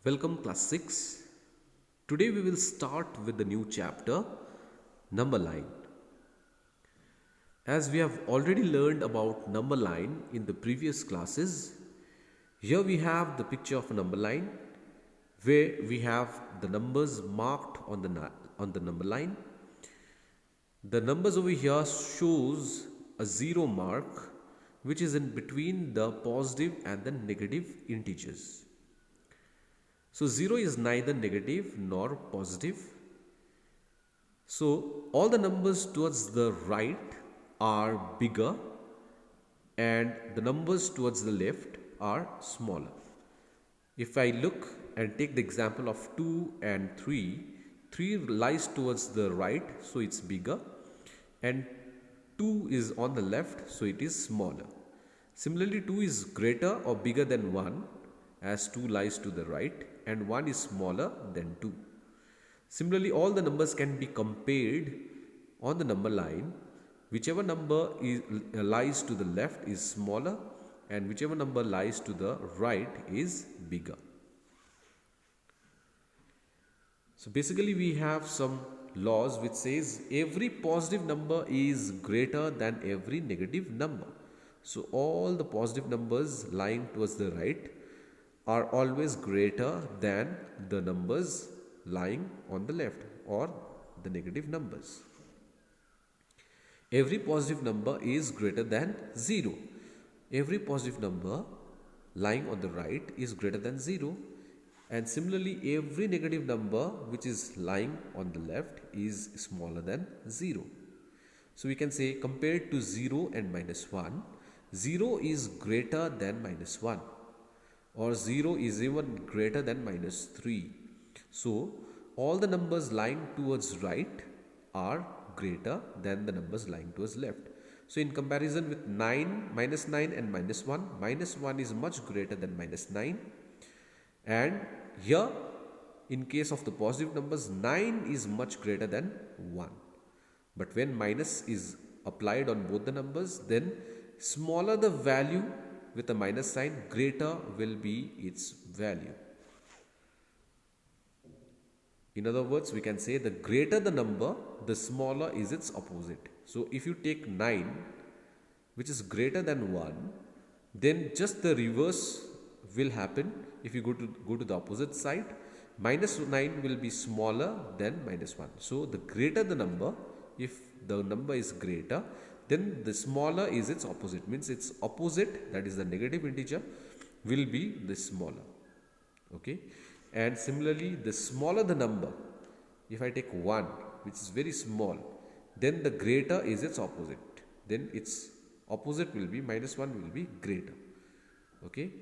Welcome class 6. Today we will start with the new chapter number line. As we have already learned about number line in the previous classes, here we have the picture of a number line where we have the numbers marked on the number line. The numbers over here shows a zero mark which is in between the positive and the negative integers. So 0 is neither negative nor positive. So all the numbers towards the right are bigger and the numbers towards the left are smaller. If I look and take the example of 2 and 3, 3 lies towards the right, so it's bigger, and 2 is on the left, so it is smaller. Similarly, 2 is greater or bigger than 1 as 2 lies to the right and 1 is smaller than 2. Similarly, all the numbers can be compared on the number line. Whichever number lies to the left is smaller and whichever number lies to the right is bigger. So basically we have some laws which says every positive number is greater than every negative number. So all the positive numbers lying towards the right are always greater than the numbers lying on the left or the negative numbers. Every positive number is greater than 0. Every positive number lying on the right is greater than 0. And similarly, every negative number which is lying on the left is smaller than 0. So we can say compared to 0 and minus 1, 0 is greater than minus 1. Or 0 is even greater than minus 3. So, all the numbers lying towards right are greater than the numbers lying towards left. So, in comparison with 9, minus 9 and minus 1 is much greater than minus 9. And here, in case of the positive numbers, 9 is much greater than 1. But when minus is applied on both the numbers, then smaller the value with a minus sign, greater will be its value. In other words, we can say the greater the number, the smaller is its opposite. So if you take 9, which is greater than 1, then just the reverse will happen. If you go to the opposite side, minus 9 will be smaller than minus 1. So the greater the number, if the number is greater, then the smaller is its opposite. Means its opposite, that is the negative integer, will be the smaller. Okay. And similarly, the smaller the number, if I take 1, which is very small, then the greater is its opposite. Then its opposite will be minus 1 will be greater. Okay.